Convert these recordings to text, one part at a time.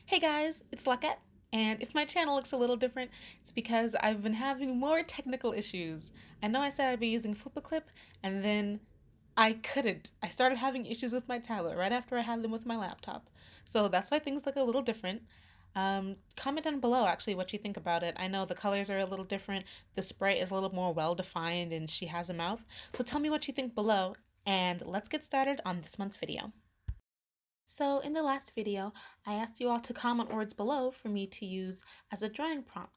Hey guys, it's Laquette, and if my channel looks a little different, it's because I've been having more technical issues. I know I said I'd be using Flip-a-Clip, and then I couldn't. I started having issues with my tablet right after I had them with my laptop. So that's why things look a little different. Comment down below actually what you think about it. I know the colors are a little different, the sprite is a little more well defined, and she has a mouth. So tell me what you think below, and let's get started on this month's video. So in the last video, I asked you all to comment words below for me to use as a drawing prompt.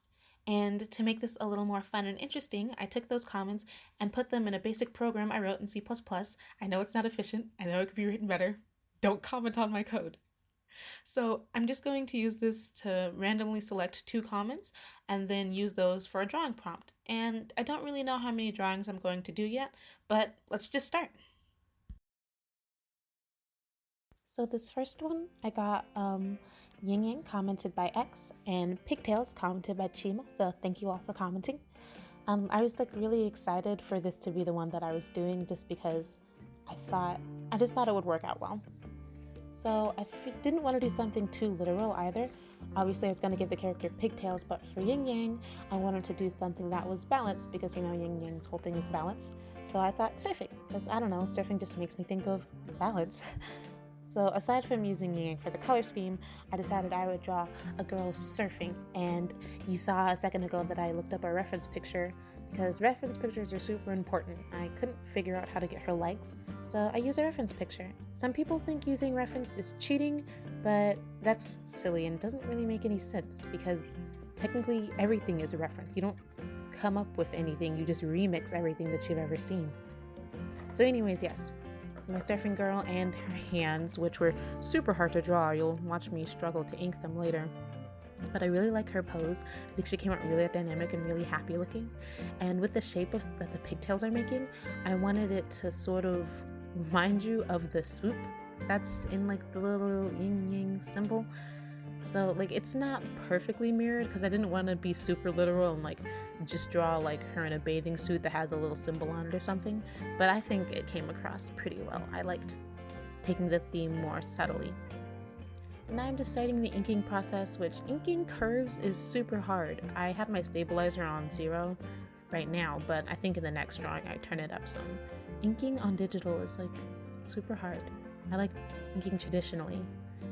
And to make this a little more fun and interesting, I took those comments and put them in a basic program I wrote in C++. I know it's not efficient. I know it could be written better. Don't comment on my code. So I'm just going to use this to randomly select two comments and then use those for a drawing prompt. And I don't really know how many drawings I'm going to do yet, but let's just start. So this first one, I got Ying Yang commented by X and Pigtails commented by Chima. So thank you all for commenting. I was like really excited for this to be the one that I was doing just because I just thought it would work out well. So I didn't want to do something too literal either. Obviously I was going to give the character pigtails, but for Yin Yang, I wanted to do something that was balanced because you know Yin Yang's whole thing is balance. So I thought surfing, because I don't know, surfing just makes me think of balance. So aside from using Yin Yang for the color scheme, I decided I would draw a girl surfing. And you saw a second ago that I looked up a reference picture because reference pictures are super important. I couldn't figure out how to get her legs, so I used a reference picture. Some people think using reference is cheating, but that's silly and doesn't really make any sense because technically everything is a reference. You don't come up with anything, you just remix everything that you've ever seen. So anyways, yes, my surfing girl and her hands, which were super hard to draw. You'll watch me struggle to ink them later. But I really like her pose. I think she came out really dynamic and really happy looking. And with the shape that the pigtails are making, I wanted it to sort of remind you of the swoop that's in like the little yin yang symbol. So like it's not perfectly mirrored because I didn't want to be super literal and like just draw like her in a bathing suit that had the little symbol on it or something, but I think it came across pretty well. I liked taking the theme more subtly. Now I'm just starting the inking process, which inking curves is super hard. I have my stabilizer on 0 right now, but I think in the next drawing I turn it up some. Inking on digital is like super hard. I like inking traditionally.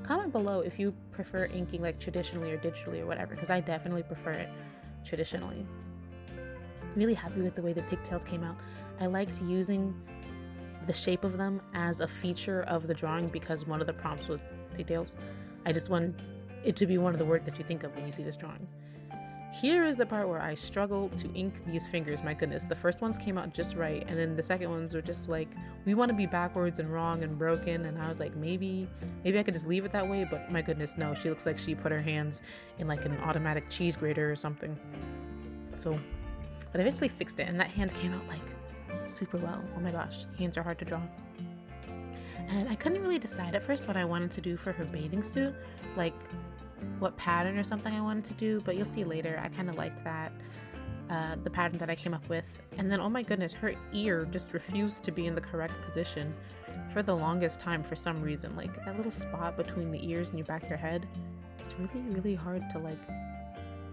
Comment below if you prefer inking like traditionally or digitally or whatever, because I definitely prefer it traditionally. Really happy with the way the pigtails came out. I liked using the shape of them as a feature of the drawing because one of the prompts was pigtails. I just want it to be one of the words that you think of when you see this drawing. Here is the part where I struggle to ink these fingers. My goodness, the first ones came out just right, and then the second ones were just like, we want to be backwards and wrong and broken, and I was like, maybe I could just leave it that way, but my goodness, no, she looks like she put her hands in like an automatic cheese grater or something. So, but I eventually fixed it, and that hand came out like super well. Oh my gosh, hands are hard to draw. And I couldn't really decide at first what I wanted to do for her bathing suit, like what pattern or something I wanted to do, but you'll see later. I kind of liked that, the pattern that I came up with. And then, oh my goodness, her ear just refused to be in the correct position for the longest time for some reason. Like that little spot between the ears and your back of your head, it's really hard to like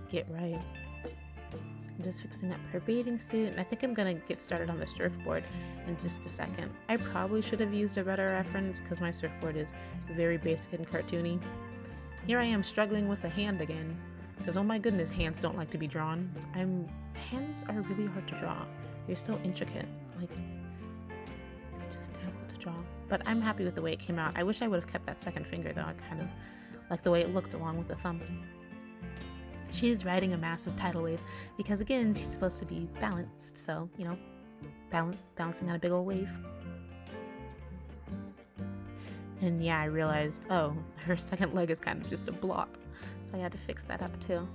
get right. I'm just fixing up her bathing suit, and I think I'm gonna get started on the surfboard in just a second. I probably should have used a better reference because my surfboard is very basic and cartoony. Here I am struggling with a hand again, because oh my goodness, hands don't like to be drawn. Hands are really hard to draw. They're so intricate, like they're just difficult to draw. But I'm happy with the way it came out. I wish I would have kept that second finger though. I kind of like the way it looked along with the thumb. She's riding a massive tidal wave because again, she's supposed to be balanced. So, you know, balancing on a big old wave. And yeah, I realized, oh, her second leg is kind of just a block. So I had to fix that up too.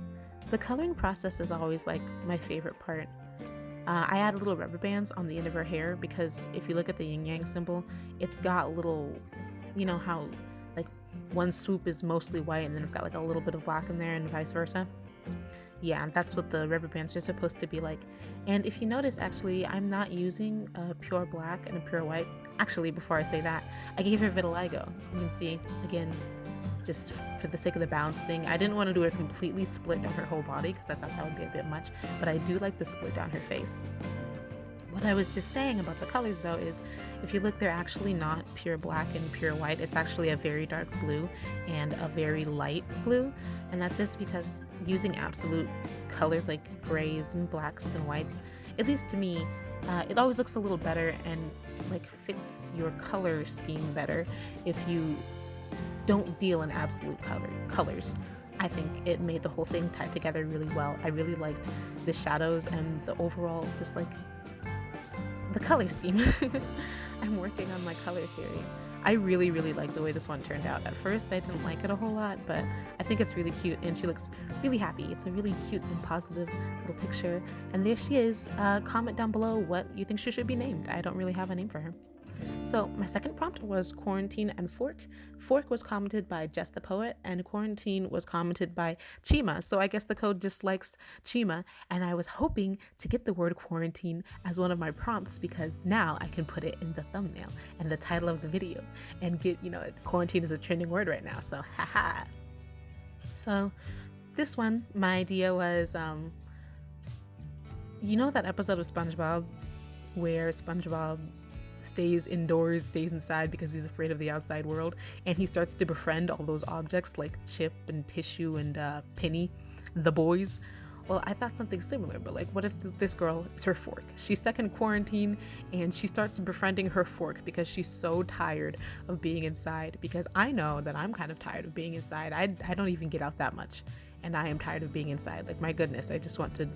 The coloring process is always like my favorite part. I add little rubber bands on the end of her hair because if you look at the yin yang symbol, it's got little, you know how like one swoop is mostly white and then it's got like a little bit of black in there and vice versa. Yeah, that's what the rubber bands are supposed to be like. And if you notice, actually, I'm not using a pure black and a pure white. Actually, before I say that, I gave her vitiligo. You can see, again, just for the sake of the balance thing. I didn't want to do a completely split down her whole body because I thought that would be a bit much, but I do like the split down her face. What I was just saying about the colors though is if you look, they're actually not pure black and pure white. It's actually a very dark blue and a very light blue, and that's just because using absolute colors like grays and blacks and whites, at least to me, it always looks a little better and like fits your color scheme better if you don't deal in absolute colors. I think it made the whole thing tie together really well. I really liked the shadows and the overall just like the color scheme. I'm working on my color theory. I really like the way this one turned out. At first I didn't like it a whole lot, but I think it's really cute and she looks really happy. It's a really cute and positive little picture. And there she is. Comment down below what you think she should be named. I don't really have a name for her. So my second prompt was Quarantine and Fork. Fork was commented by Jess the Poet, and Quarantine was commented by Chima. So I guess the code dislikes Chima, and I was hoping to get the word quarantine as one of my prompts because now I can put it in the thumbnail and the title of the video and get, quarantine is a trending word right now, so haha. So this one, my idea was, that episode of SpongeBob where SpongeBob stays indoors, stays inside because he's afraid of the outside world, and he starts to befriend all those objects like Chip and Tissue and Penny, the boys. Well, I thought something similar, but like, what if this girl is her fork? She's stuck in quarantine and she starts befriending her fork because she's so tired of being inside, because I know that I'm kind of tired of being inside. I don't even get out that much, and I am tired of being inside. Like, my goodness, I just want to,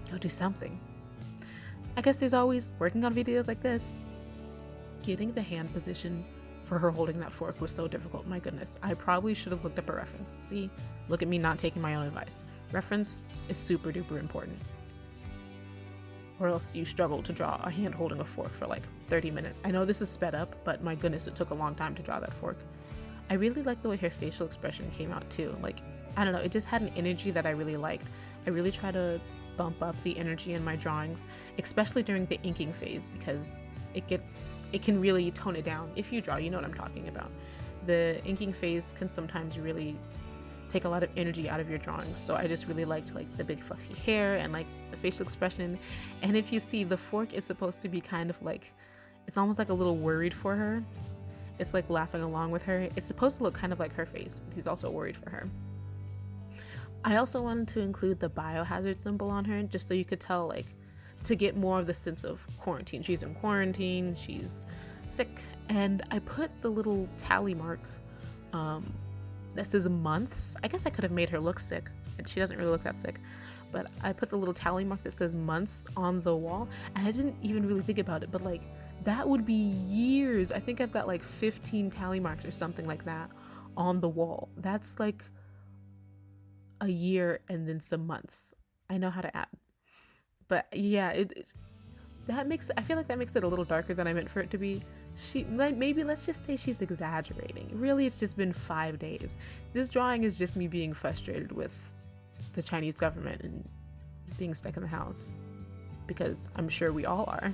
go do something. I guess there's always working on videos like this. Getting the hand position for her holding that fork was so difficult. My goodness, I probably should have looked up a reference. See, look at me not taking my own advice. Reference is super duper important. Or else you struggle to draw a hand holding a fork for like 30 minutes. I know this is sped up, but my goodness, it took a long time to draw that fork. I really like the way her facial expression came out too. Like, I don't know, it just had an energy that I really liked. I really try to bump up the energy in my drawings, especially during the inking phase, because it can really tone it down. If you draw, you know what I'm talking about. The inking phase can sometimes really take a lot of energy out of your drawings, so I just really liked like the big fluffy hair and like the facial expression. And if you see, the fork is supposed to be kind of like, it's almost like a little worried for her. It's like laughing along with her. It's supposed to look kind of like her face, but he's also worried for her. I also wanted to include the biohazard symbol on her just so you could tell, like, to get more of the sense of quarantine. She's in quarantine, she's sick, and I put the little tally mark that says months. I guess I could have made her look sick, and she doesn't really look that sick, but I put the little tally mark that says months on the wall, and I didn't even really think about it, but like, that would be years. I think I've got like 15 tally marks or something like that on the wall. That's like a year and then some months. I know how to add, but yeah, I feel like that makes it a little darker than I meant for it to be. Maybe let's just say she's exaggerating. Really, it's just been 5 days. This drawing is just me being frustrated with the Chinese government and being stuck in the house, because I'm sure we all are.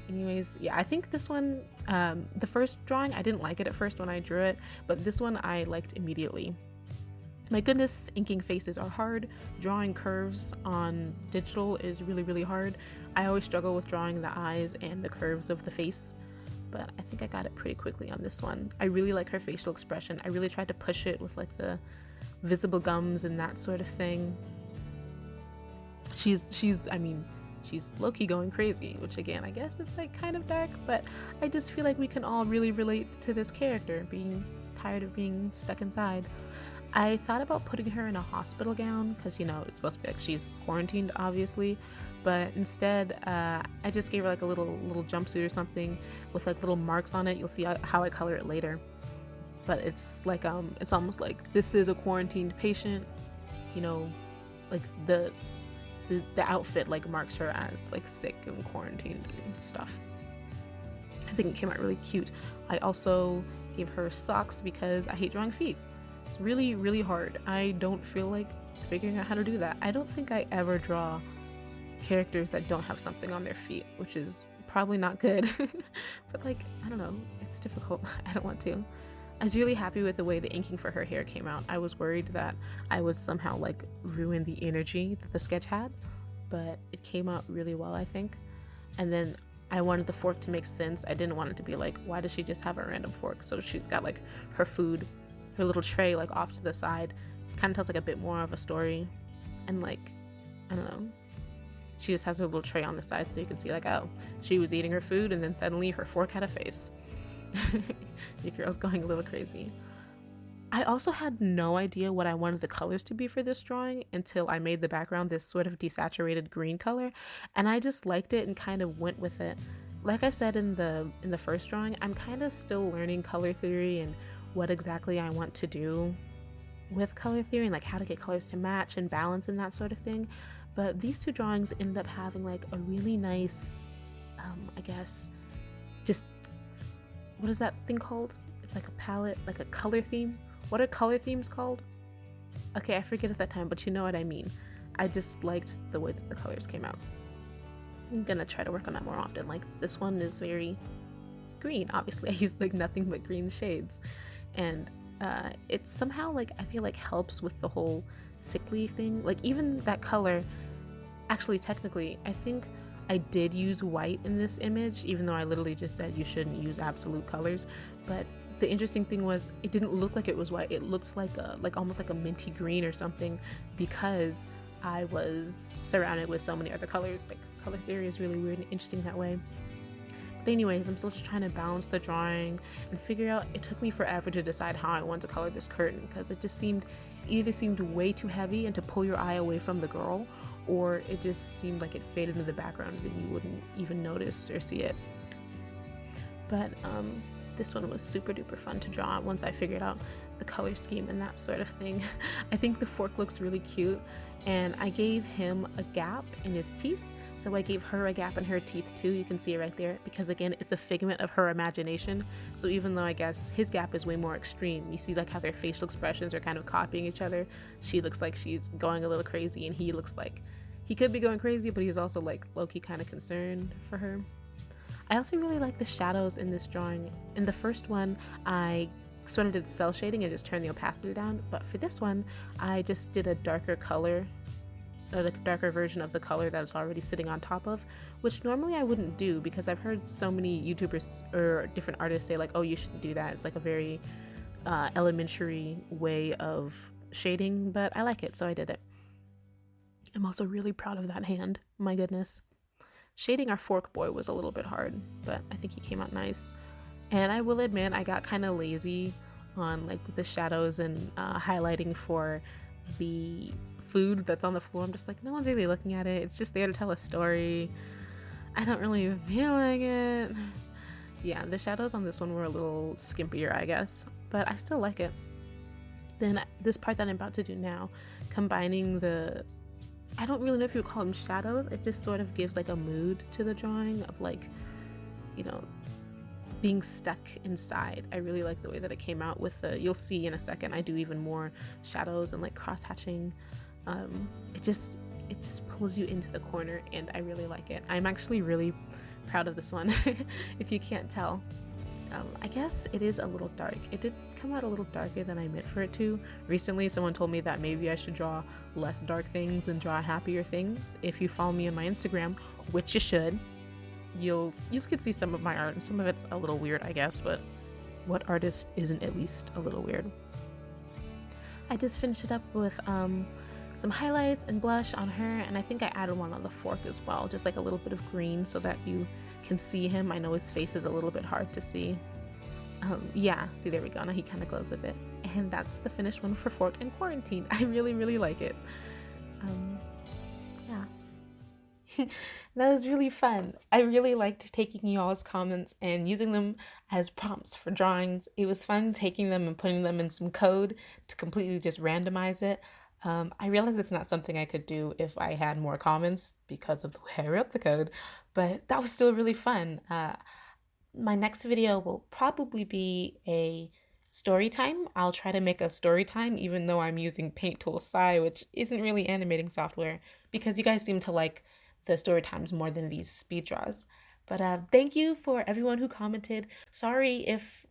Anyways, yeah, I think this one, the first drawing, I didn't like it at first when I drew it, but this one I liked immediately. My goodness, inking faces are hard. Drawing curves on digital is really hard. I always struggle with drawing the eyes and the curves of the face, but I think I got it pretty quickly on this one. I really like her facial expression. I really tried to push it with like the visible gums and that sort of thing. She's low-key going crazy, which again, I guess is like kind of dark, but I just feel like we can all really relate to this character being tired of being stuck inside. I thought about putting her in a hospital gown because, it's supposed to be like she's quarantined, obviously, but instead I just gave her like a little jumpsuit or something with like little marks on it. You'll see how I color it later, but it's like it's almost like this is a quarantined patient, like the outfit like marks her as like sick and quarantined and stuff. I think it came out really cute. I also gave her socks because I hate drawing feet. It's really hard. I don't feel like figuring out how to do that. I don't think I ever draw characters that don't have something on their feet, which is probably not good. But like, I don't know, it's difficult. I don't want to. I was really happy with the way the inking for her hair came out. I was worried that I would somehow like ruin the energy that the sketch had, but it came out really well, I think. And then I wanted the fork to make sense. I didn't want it to be like, why does she just have a random fork? So she's got like her food, her little tray like off to the side. It kind of tells like a bit more of a story. And like, I don't know, she just has her little tray on the side so you can see like, oh, she was eating her food and then suddenly her fork had a face. Your girl's going a little crazy. I also had no idea what I wanted the colors to be for this drawing until I made the background this sort of desaturated green color, and I just liked it and kind of went with it. Like I said in the first drawing, I'm kind of still learning color theory and what exactly I want to do with color theory and like how to get colors to match and balance and that sort of thing. But these two drawings ended up having like a really nice, I guess, just, what is that thing called? It's like a palette, like a color theme. What are color themes called? Okay, I forget at that time, but you know what I mean. I just liked the way that the colors came out. I'm gonna try to work on that more often. Like this one is very green. Obviously, I used like nothing but green shades, and it's somehow like I feel like helps with the whole sickly thing. Like even that color, actually technically, I think I did use white in this image, even though I literally just said you shouldn't use absolute colors. But the interesting thing was it didn't look like it was white. It looked like almost like a minty green or something, because I was surrounded with so many other colors. Like color theory is really weird and interesting that way. But anyways, I'm still just trying to balance the drawing and figure out. It took me forever to decide how I want to color this curtain, because it just either seemed way too heavy and to pull your eye away from the girl, or it just seemed like it faded into the background and you wouldn't even notice or see it. But this one was super duper fun to draw once I figured out the color scheme and that sort of thing. I think the fork looks really cute, and I gave him a gap in his teeth, so I gave her a gap in her teeth too. You can see it right there, because again, it's a figment of her imagination. So even though I guess his gap is way more extreme, you see like how their facial expressions are kind of copying each other. She looks like she's going a little crazy, and he looks like he could be going crazy, but he's also like low-key kind of concerned for her. I also really like the shadows in this drawing. In the first one, I sort of did cell shading and just turned the opacity down, but for this one, I just did a darker color, a darker version of the color that it's already sitting on top of, which normally I wouldn't do, because I've heard so many YouTubers or different artists say like, oh, you shouldn't do that. It's like a very elementary way of shading, but I like it, so I did it. I'm also really proud of that hand. My goodness. Shading our fork boy was a little bit hard, but I think he came out nice. And I will admit, I got kind of lazy on like the shadows and highlighting for the food that's on the floor. I'm just like, no one's really looking at it. It's just there to tell a story. I don't really feel like it. Yeah, the shadows on this one were a little skimpier, I guess, but I still like it. Then this part that I'm about to do now, combining I don't really know if you would call them shadows. It just sort of gives like a mood to the drawing of like, you know, being stuck inside. I really like the way that it came out with you'll see in a second, I do even more shadows and like cross hatching. It just pulls you into the corner, and I really like it. I'm actually really proud of this one. If you can't tell. I guess it is a little dark. It did come out a little darker than I meant for it to. Recently, someone told me that maybe I should draw less dark things and draw happier things. If you follow me on my Instagram, which you should, you could see some of my art, and some of it's a little weird, I guess, but what artist isn't at least a little weird? I just finished it up with some highlights and blush on her, and I think I added one on the fork as well, just like a little bit of green so that you can see him. I know his face is a little bit hard to see. Yeah, see, there we go. Now he kind of glows a bit. And that's the finished one for Fork in Quarantine. I really, really like it. Yeah. That was really fun. I really liked taking y'all's comments and using them as prompts for drawings. It was fun taking them and putting them in some code to completely just randomize it. I realized it's not something I could do if I had more comments because of the way I wrote the code, but that was still really fun. My next video will probably be a story time. I'll try to make a story time even though I'm using Paint Tool Sai, which isn't really animating software, because you guys seem to like the story times more than these speed draws. But thank you for everyone who commented. Sorry if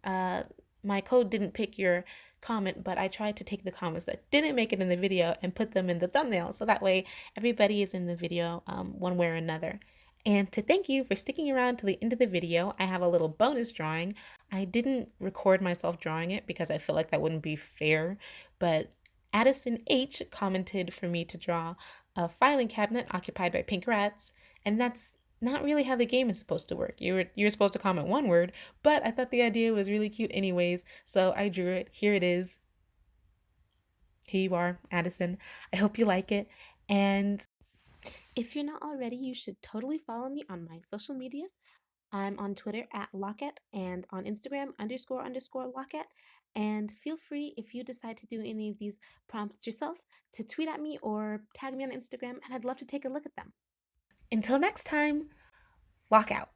my code didn't pick your comment, but I tried to take the comments that didn't make it in the video and put them in the thumbnail. So that way everybody is in the video one way or another. And to thank you for sticking around to the end of the video, I have a little bonus drawing. I didn't record myself drawing it because I feel like that wouldn't be fair, but Addison H commented for me to draw a filing cabinet occupied by pink rats, and that's not really how the game is supposed to work. You're supposed to comment one word, but I thought the idea was really cute anyways, so I drew it. Here it is. Here you are, Addison. I hope you like it. And if you're not already, you should totally follow me on my social medias. I'm on Twitter at Locket and on Instagram __ Locket. And feel free, if you decide to do any of these prompts yourself, to tweet at me or tag me on Instagram, and I'd love to take a look at them. Until next time, lock out.